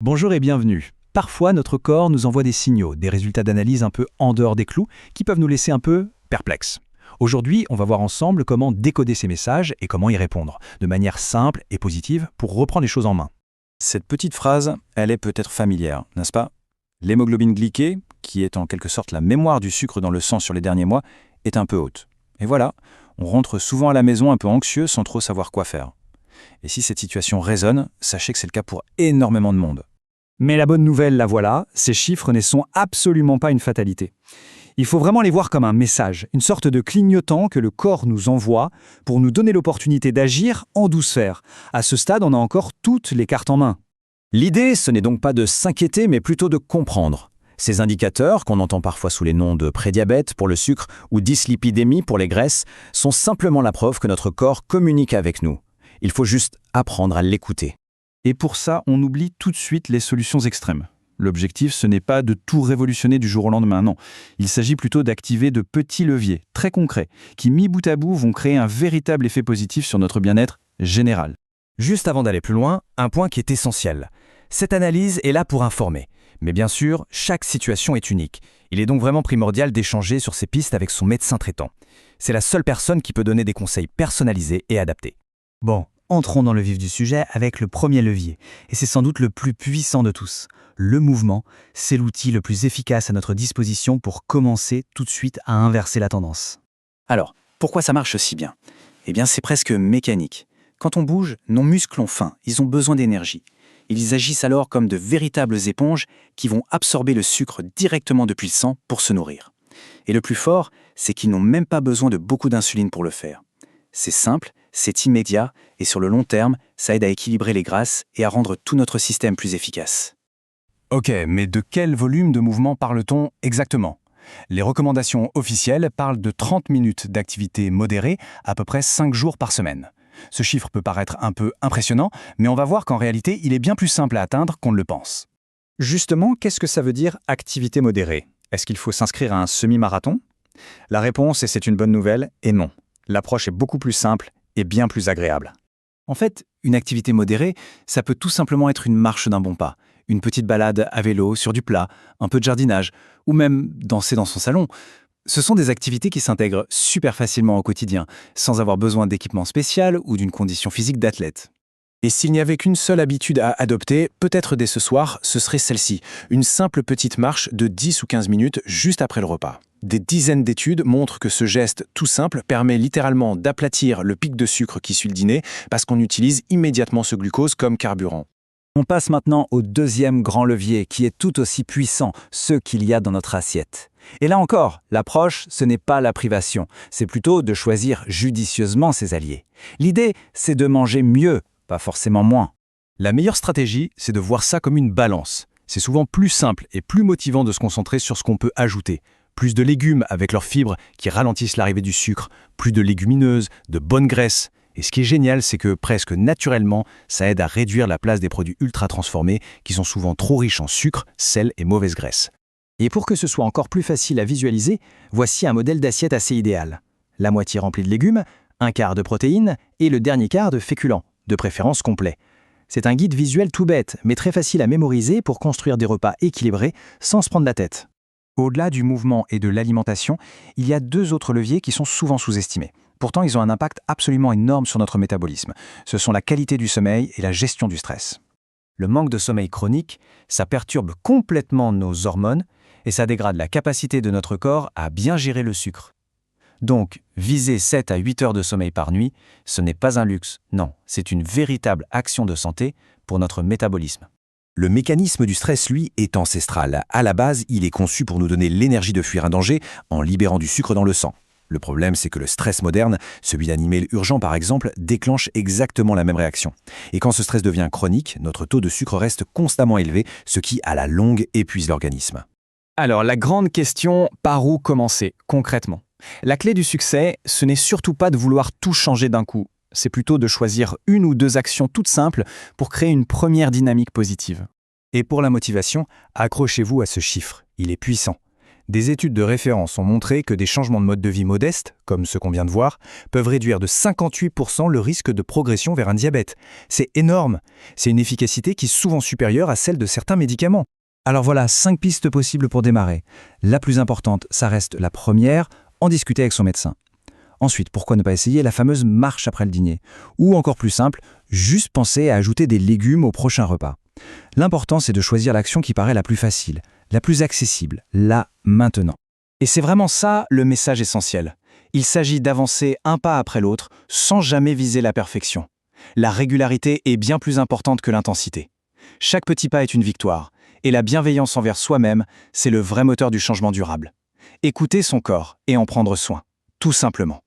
Bonjour et bienvenue. Parfois, notre corps nous envoie des signaux, des résultats d'analyse un peu en dehors des clous, qui peuvent nous laisser un peu perplexes. Aujourd'hui, on va voir ensemble comment décoder ces messages et comment y répondre, de manière simple et positive pour reprendre les choses en main. Cette petite phrase, elle est peut-être familière, n'est-ce pas? L'hémoglobine glyquée, qui est en quelque sorte la mémoire du sucre dans le sang sur les derniers mois, est un peu haute. Et voilà, on rentre souvent à la maison un peu anxieux sans trop savoir quoi faire. Et si cette situation résonne, sachez que c'est le cas pour énormément de monde. Mais la bonne nouvelle, la voilà, ces chiffres ne sont absolument pas une fatalité. Il faut vraiment les voir comme un message, une sorte de clignotant que le corps nous envoie pour nous donner l'opportunité d'agir en douceur. À ce stade, on a encore toutes les cartes en main. L'idée, ce n'est donc pas de s'inquiéter, mais plutôt de comprendre. Ces indicateurs, qu'on entend parfois sous les noms de prédiabète pour le sucre ou dyslipidémie pour les graisses, sont simplement la preuve que notre corps communique avec nous. Il faut juste apprendre à l'écouter. Et pour ça, on oublie tout de suite les solutions extrêmes. L'objectif, ce n'est pas de tout révolutionner du jour au lendemain, non. Il s'agit plutôt d'activer de petits leviers, très concrets, qui mis bout à bout vont créer un véritable effet positif sur notre bien-être général. Juste avant d'aller plus loin, un point qui est essentiel. Cette analyse est là pour informer. Mais bien sûr, chaque situation est unique. Il est donc vraiment primordial d'échanger sur ces pistes avec son médecin traitant. C'est la seule personne qui peut donner des conseils personnalisés et adaptés. Bon, entrons dans le vif du sujet avec le premier levier. Et c'est sans doute le plus puissant de tous. Le mouvement, c'est l'outil le plus efficace à notre disposition pour commencer tout de suite à inverser la tendance. Alors, pourquoi ça marche si bien? Eh bien, c'est presque mécanique. Quand on bouge, nos muscles ont faim, ils ont besoin d'énergie. Ils agissent alors comme de véritables éponges qui vont absorber le sucre directement depuis le sang pour se nourrir. Et le plus fort, c'est qu'ils n'ont même pas besoin de beaucoup d'insuline pour le faire. C'est simple, c'est immédiat, et sur le long terme, ça aide à équilibrer les grasses et à rendre tout notre système plus efficace. Ok, mais de quel volume de mouvement parle-t-on exactement? Les recommandations officielles parlent de 30 minutes d'activité modérée, à peu près 5 jours par semaine. Ce chiffre peut paraître un peu impressionnant, mais on va voir qu'en réalité, il est bien plus simple à atteindre qu'on ne le pense. Justement, qu'est-ce que ça veut dire activité modérée? Est-ce qu'il faut s'inscrire à un semi-marathon? La réponse, et c'est une bonne nouvelle, est non. L'approche est beaucoup plus simple et bien plus agréable. En fait, une activité modérée, ça peut tout simplement être une marche d'un bon pas, une petite balade à vélo sur du plat, un peu de jardinage, ou même danser dans son salon. Ce sont des activités qui s'intègrent super facilement au quotidien, sans avoir besoin d'équipement spécial ou d'une condition physique d'athlète. Et s'il n'y avait qu'une seule habitude à adopter, peut-être dès ce soir, ce serait celle-ci, une simple petite marche de 10 ou 15 minutes juste après le repas. Des dizaines d'études montrent que ce geste tout simple permet littéralement d'aplatir le pic de sucre qui suit le dîner parce qu'on utilise immédiatement ce glucose comme carburant. On passe maintenant au deuxième grand levier qui est tout aussi puissant, ce qu'il y a dans notre assiette. Et là encore, l'approche, ce n'est pas la privation, c'est plutôt de choisir judicieusement ses alliés. L'idée, c'est de manger mieux, pas forcément moins. La meilleure stratégie, c'est de voir ça comme une balance. C'est souvent plus simple et plus motivant de se concentrer sur ce qu'on peut ajouter. Plus de légumes avec leurs fibres qui ralentissent l'arrivée du sucre, plus de légumineuses, de bonnes graisses. Et ce qui est génial, c'est que presque naturellement, ça aide à réduire la place des produits ultra transformés qui sont souvent trop riches en sucre, sel et mauvaises graisses. Et pour que ce soit encore plus facile à visualiser, voici un modèle d'assiette assez idéal. La moitié remplie de légumes, un quart de protéines et le dernier quart de féculents, de préférence complet. C'est un guide visuel tout bête, mais très facile à mémoriser pour construire des repas équilibrés sans se prendre la tête. Au-delà du mouvement et de l'alimentation, il y a deux autres leviers qui sont souvent sous-estimés. Pourtant, ils ont un impact absolument énorme sur notre métabolisme. Ce sont la qualité du sommeil et la gestion du stress. Le manque de sommeil chronique, ça perturbe complètement nos hormones et ça dégrade la capacité de notre corps à bien gérer le sucre. Donc, viser 7 à 8 heures de sommeil par nuit, ce n'est pas un luxe, non, c'est une véritable action de santé pour notre métabolisme. Le mécanisme du stress, lui, est ancestral. À la base, il est conçu pour nous donner l'énergie de fuir un danger en libérant du sucre dans le sang. Le problème, c'est que le stress moderne, celui d'un email urgent par exemple, déclenche exactement la même réaction. Et quand ce stress devient chronique, notre taux de sucre reste constamment élevé, ce qui, à la longue, épuise l'organisme. Alors, la grande question, par où commencer, concrètement? La clé du succès, ce n'est surtout pas de vouloir tout changer d'un coup. C'est plutôt de choisir une ou deux actions toutes simples pour créer une première dynamique positive. Et pour la motivation, accrochez-vous à ce chiffre, il est puissant. Des études de référence ont montré que des changements de mode de vie modestes, comme ceux qu'on vient de voir, peuvent réduire de 58% le risque de progression vers un diabète. C'est énorme. C'est une efficacité qui est souvent supérieure à celle de certains médicaments. Alors voilà, 5 pistes possibles pour démarrer. La plus importante, ça reste la première, en discuter avec son médecin. Ensuite, pourquoi ne pas essayer la fameuse marche après le dîner? Ou encore plus simple, juste penser à ajouter des légumes au prochain repas. L'important, c'est de choisir l'action qui paraît la plus facile, la plus accessible, là, maintenant. Et c'est vraiment ça le message essentiel. Il s'agit d'avancer un pas après l'autre sans jamais viser la perfection. La régularité est bien plus importante que l'intensité. Chaque petit pas est une victoire, et la bienveillance envers soi-même, c'est le vrai moteur du changement durable. Écouter son corps et en prendre soin, tout simplement.